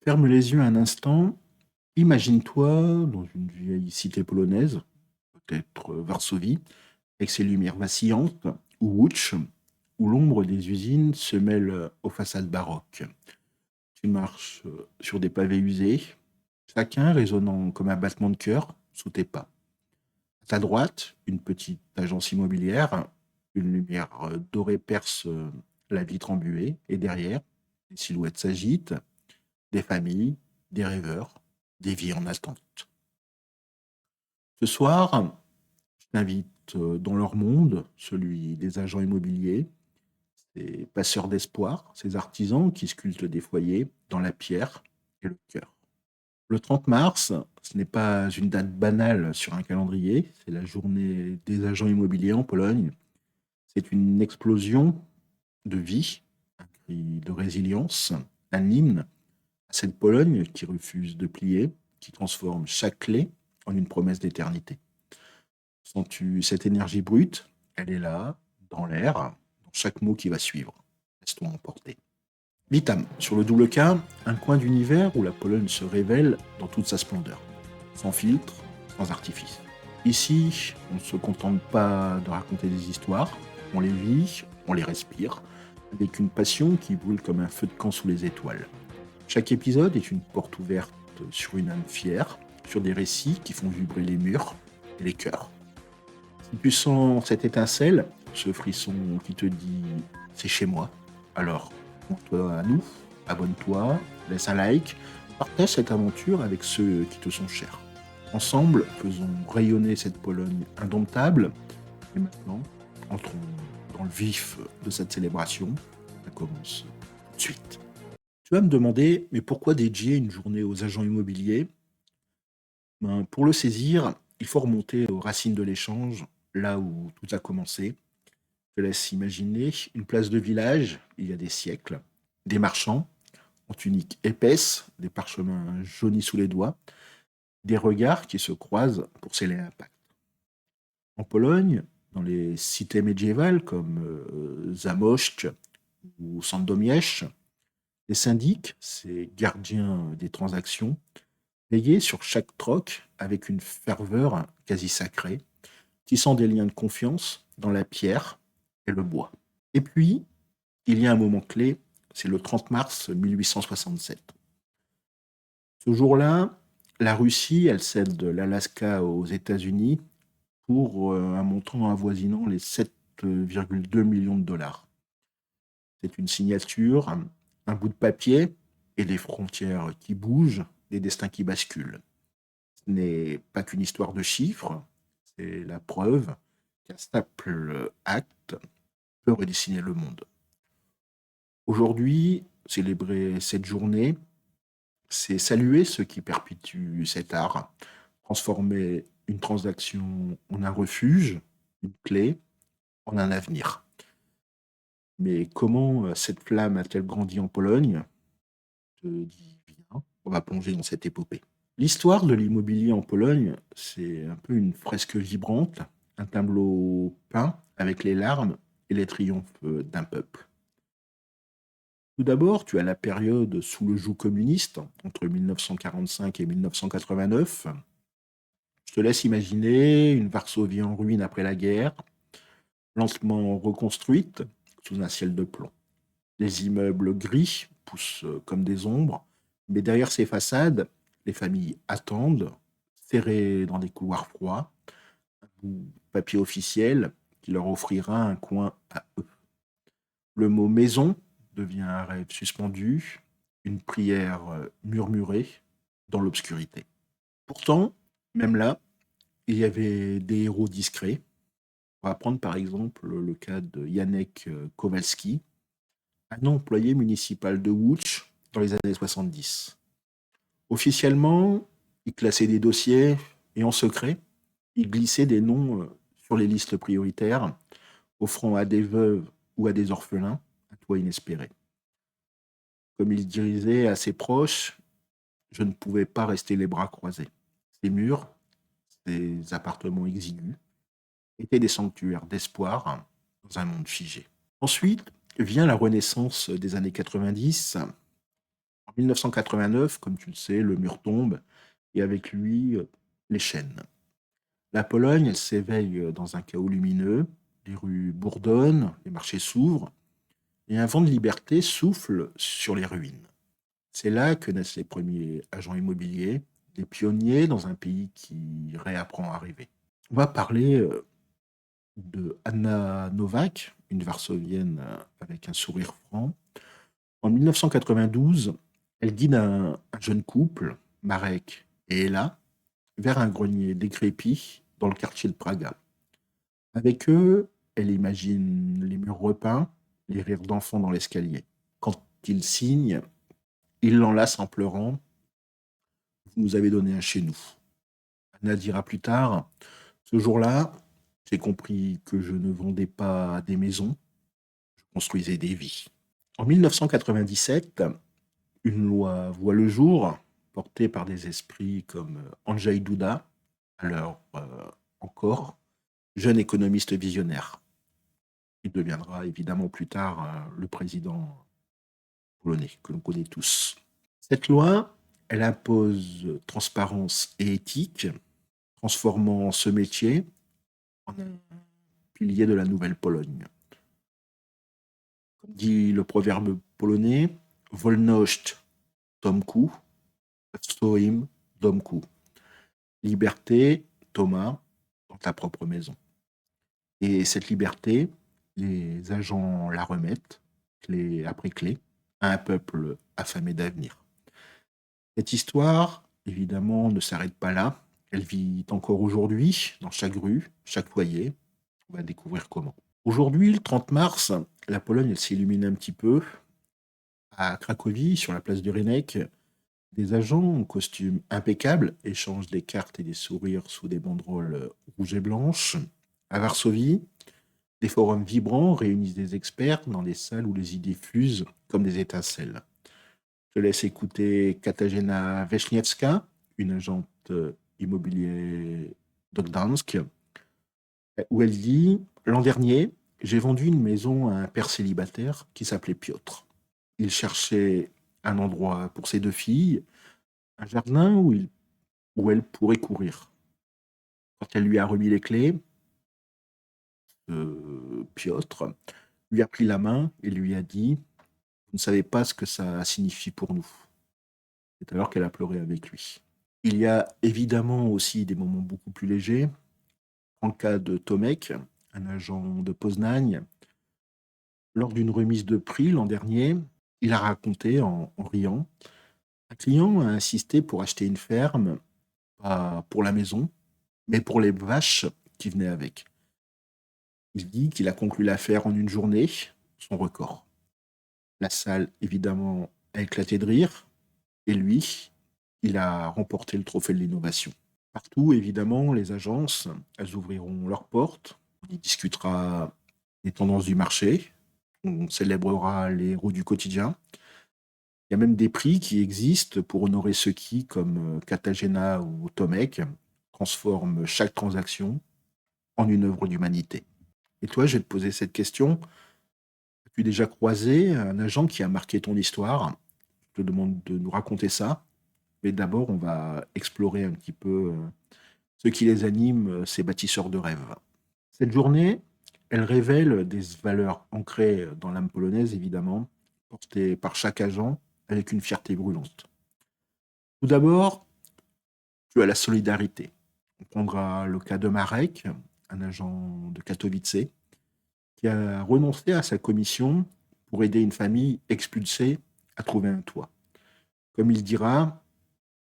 Ferme les yeux un instant. Imagine-toi dans une vieille cité polonaise, peut-être Varsovie, avec ses lumières vacillantes, ou Łódź, où l'ombre des usines se mêle aux façades baroques. Tu marches sur des pavés usés, chacun résonnant comme un battement de cœur sous tes pas. À ta droite, une petite agence immobilière, une lumière dorée perce la vitre embuée, et derrière, des silhouettes s'agitent, des familles, des rêveurs, des vies en attente. Ce soir, je t'invite dans leur monde, celui des agents immobiliers, ces passeurs d'espoir, ces artisans qui sculptent des foyers dans la pierre et le cœur. Le 30 mars, ce n'est pas une date banale sur un calendrier, c'est la journée des agents immobiliers en Pologne. C'est une explosion de vie, un cri de résilience, un hymne à cette Pologne qui refuse de plier, qui transforme chaque clé en une promesse d'éternité. Sens-tu cette énergie brute? Elle est là, dans l'air, dans chaque mot qui va suivre. Laisse-toi emporter. Vitam, sur le double K, un coin d'univers où la Pologne se révèle dans toute sa splendeur. Sans filtre, sans artifice. Ici, on ne se contente pas de raconter des histoires, on les vit, on les respire, avec une passion qui brûle comme un feu de camp sous les étoiles. Chaque épisode est une porte ouverte sur une âme fière, sur des récits qui font vibrer les murs et les cœurs. Si tu sens cette étincelle, ce frisson qui te dit c'est chez moi, alors montre-toi à nous, abonne-toi, laisse un like, partage cette aventure avec ceux qui te sont chers. Ensemble, faisons rayonner cette Pologne indomptable. Et maintenant, entrons dans le vif de cette célébration. Ça commence tout de suite. Tu vas me demander, mais pourquoi dédier une journée aux agents immobiliers? Ben, pour le saisir, il faut remonter aux racines de l'échange, là où tout a commencé. Je te laisse imaginer une place de village, il y a des siècles, des marchands en tunique épaisse, des parchemins jaunis sous les doigts, des regards qui se croisent pour sceller un pacte. En Pologne, dans les cités médiévales comme Zamość ou Sandomierz, les syndics, ces gardiens des transactions, veillaient sur chaque troc avec une ferveur quasi sacrée, tissant des liens de confiance dans la pierre et le bois. Et puis, il y a un moment clé, c'est le 30 mars 1867. Ce jour-là, la Russie, elle cède l'Alaska aux États-Unis pour un montant avoisinant les 7,2 millions de dollars. C'est une signature, un bout de papier et des frontières qui bougent, des destins qui basculent. Ce n'est pas qu'une histoire de chiffres, c'est la preuve qu'un simple acte peut redessiner le monde. Aujourd'hui, célébrer cette journée, c'est saluer ceux qui perpétuent cet art, transformer une transaction en un refuge, une clé, en un avenir. Mais comment cette flamme a-t-elle grandi en Pologne? Je te dis bien, on va plonger dans cette épopée. L'histoire de l'immobilier en Pologne, c'est un peu une fresque vibrante, un tableau peint avec les larmes et les triomphes d'un peuple. Tout d'abord, tu as la période sous le joug communiste, entre 1945 et 1989. Je te laisse imaginer une Varsovie en ruine après la guerre, lentement reconstruite sous un ciel de plomb. Les immeubles gris poussent comme des ombres, mais derrière ces façades, les familles attendent, serrées dans des couloirs froids, un bout de papier officiel qui leur offrira un coin à eux. Le mot maison devient un rêve suspendu, une prière murmurée dans l'obscurité. Pourtant, même là, il y avait des héros discrets. On va prendre par exemple le cas de Janek Kowalski, un employé municipal de Łódź dans les années 70. Officiellement, il classait des dossiers et en secret, il glissait des noms sur les listes prioritaires, offrant à des veuves ou à des orphelins un toit inespéré. Comme il disait à ses proches, je ne pouvais pas rester les bras croisés. Ces murs, ces appartements exigus, étaient des sanctuaires d'espoir dans un monde figé. Ensuite vient la renaissance des années 90. En En 1989, comme tu le sais, le mur tombe et avec lui les chaînes. La Pologne, elle s'éveille dans un chaos lumineux, les rues bourdonnent, les marchés s'ouvrent et un vent de liberté souffle sur les ruines. C'est là que naissent les premiers agents immobiliers, des pionniers dans un pays qui réapprend à rêver. On va parler de Anna Novak, une Varsovienne avec un sourire franc. En 1992, elle guide un jeune couple, Marek et Ella, vers un grenier décrépit dans le quartier de Praga. Avec eux, elle imagine les murs repeints, les rires d'enfants dans l'escalier. Quand ils signent, il l'enlace en pleurant. Vous nous avez donné un chez nous. Anna dira plus tard, ce jour-là, j'ai compris que je ne vendais pas des maisons, je construisais des vies. En 1997, une loi voit le jour, portée par des esprits comme Andrzej Duda, alors encore jeune économiste visionnaire. Il deviendra évidemment plus tard le président polonais que l'on connaît tous. Cette loi, elle impose transparence et éthique, transformant ce métier en un pilier de la nouvelle Pologne. Comme dit le proverbe polonais, Wolność Tomku, Swoim Domku. Liberté, Thomas, dans ta propre maison. Et cette liberté, les agents la remettent, clé après clé, à un peuple affamé d'avenir. Cette histoire, évidemment, ne s'arrête pas là. Elle vit encore aujourd'hui, dans chaque rue, chaque foyer. On va découvrir comment. Aujourd'hui, le 30 mars, la Pologne, elle s'illumine un petit peu. À Cracovie, sur la place du Rynek, des agents en costume impeccable échangent des cartes et des sourires sous des banderoles rouges et blanches. À Varsovie, des forums vibrants réunissent des experts dans des salles où les idées fusent comme des étincelles. Je te laisse écouter Katarzyna Weczniewska, une agente immobilier de Gdansk, où elle dit: l'an dernier, j'ai vendu une maison à un père célibataire qui s'appelait Piotr. Il cherchait un endroit pour ses deux filles, un jardin où elle pourrait courir. Quand elle lui a remis les clés, Piotr lui a pris la main et lui a dit: vous ne savez pas ce que ça signifie pour nous. C'est alors qu'elle a pleuré avec lui. Il y a évidemment aussi des moments beaucoup plus légers. En le cas de Tomek, un agent de Poznań, lors d'une remise de prix l'an dernier, il a raconté en riant: un client a insisté pour acheter une ferme, pas pour la maison, mais pour les vaches qui venaient avec. Il dit qu'il a conclu l'affaire en une journée, son record. La salle, évidemment, a éclaté de rire, et lui, il a remporté le trophée de l'innovation. Partout, évidemment, les agences, elles ouvriront leurs portes. On y discutera des tendances du marché. On célébrera les héros du quotidien. Il y a même des prix qui existent pour honorer ceux qui, comme Katarzyna ou Tomek, transforment chaque transaction en une œuvre d'humanité. Et toi, je vais te poser cette question. As-tu déjà croisé un agent qui a marqué ton histoire? Je te demande de nous raconter ça. Mais d'abord, on va explorer un petit peu ce qui les anime, ces bâtisseurs de rêves. Cette journée, elle révèle des valeurs ancrées dans l'âme polonaise, évidemment, portées par chaque agent avec une fierté brûlante. Tout d'abord, tu as la solidarité. On prendra le cas de Marek, un agent de Katowice, qui a renoncé à sa commission pour aider une famille expulsée à trouver un toit. Comme il dira,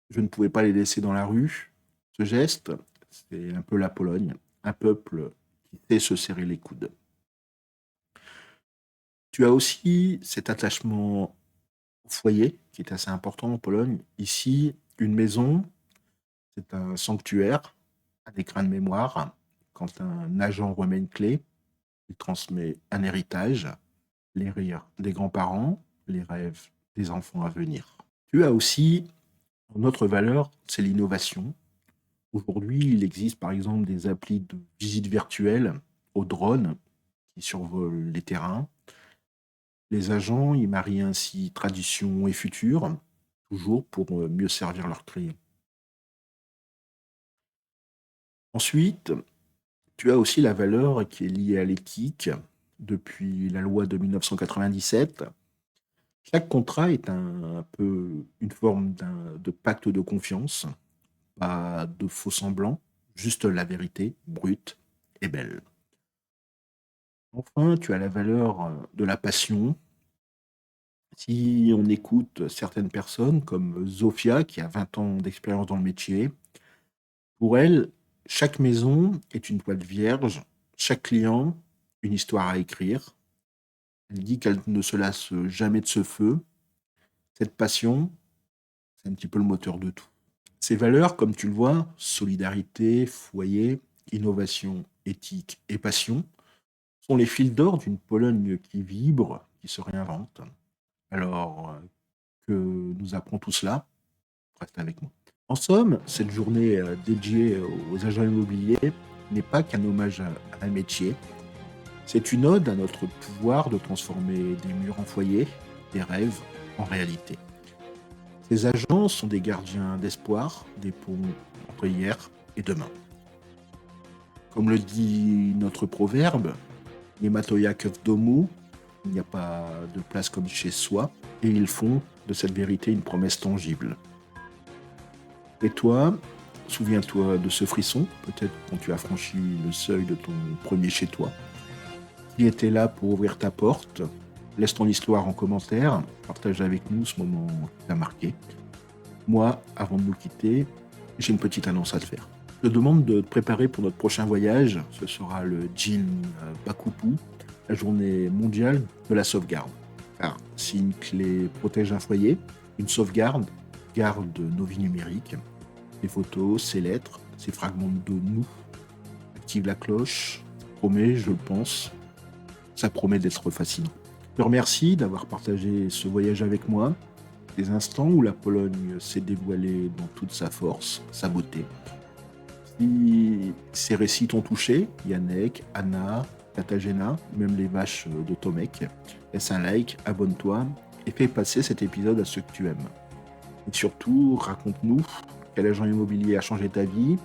je ne pouvais pas les laisser dans la rue. Ce geste, c'est un peu la Pologne, un peuple qui sait se serrer les coudes. Tu as aussi cet attachement au foyer qui est assez important en Pologne. Ici, une maison, c'est un sanctuaire, un écrin de mémoire. Quand un agent remet une clé, il transmet un héritage, les rires des grands-parents, les rêves des enfants à venir. Tu as aussi une autre valeur, c'est l'innovation. Aujourd'hui, il existe par exemple des applis de visite virtuelle aux drones qui survolent les terrains. Les agents y marient ainsi tradition et futur. toujours pour mieux servir leurs clients. Ensuite, tu as aussi la valeur qui est liée à l'éthique. Depuis la loi de 1997, chaque contrat est un peu une forme de pacte de confiance, pas de faux semblants, juste la vérité brute et belle. Enfin, tu as la valeur de la passion. Si on écoute certaines personnes comme Zofia, qui a 20 ans d'expérience dans le métier, pour elle, chaque maison est une toile vierge, chaque client, une histoire à écrire. Elle dit qu'elle ne se lasse jamais de ce feu. Cette passion, c'est un petit peu le moteur de tout. Ces valeurs, comme tu le vois, solidarité, foyer, innovation, éthique et passion, sont les fils d'or d'une Pologne qui vibre, qui se réinvente. Alors, que nous apprend tout cela? Reste avec moi. En somme, cette journée dédiée aux agents immobiliers n'est pas qu'un hommage à un métier, c'est une ode à notre pouvoir de transformer des murs en foyers, des rêves en réalité. Ces agents sont des gardiens d'espoir, des ponts entre hier et demain. Comme le dit notre proverbe, Niematoya Domu, il n'y a pas de place comme chez soi, et ils font de cette vérité une promesse tangible. Et toi, souviens-toi de ce frisson, peut-être quand tu as franchi le seuil de ton premier chez toi, qui était là pour ouvrir ta porte. Laisse ton histoire en commentaire, partage avec nous ce moment qui t'a marqué. Moi, avant de nous quitter, j'ai une petite annonce à te faire. Je te demande de te préparer pour notre prochain voyage. Ce sera le Jin Bakupu, la journée mondiale de la sauvegarde. Car si une clé protège un foyer, une sauvegarde garde nos vies numériques, ses photos, ses lettres, ses fragments de nous. Active la cloche, promet, je le pense, ça promet d'être fascinant. Je te remercie d'avoir partagé ce voyage avec moi, des instants où la Pologne s'est dévoilée dans toute sa force, sa beauté. Si ces récits t'ont touché, Yannick, Anna, Katagena, même les vaches de Tomek, laisse un like, abonne-toi et fais passer cet épisode à ceux que tu aimes. Et surtout, raconte-nous quel agent immobilier a changé ta vie,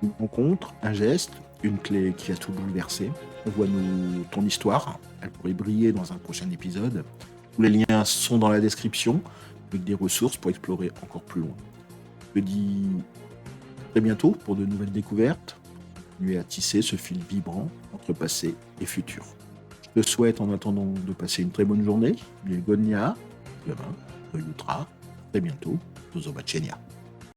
une rencontre, un geste, une clé qui a tout bouleversé. Envoie-nous ton histoire, elle pourrait briller dans un prochain épisode. Tous les liens sont dans la description, avec des ressources pour explorer encore plus loin. Je te dis à très bientôt pour de nouvelles découvertes. Continuer à tisser ce fil vibrant entre passé et futur. Je te souhaite en attendant de passer une très bonne journée. Bienvenue demain, Yutra, très bientôt, do zobaczenia.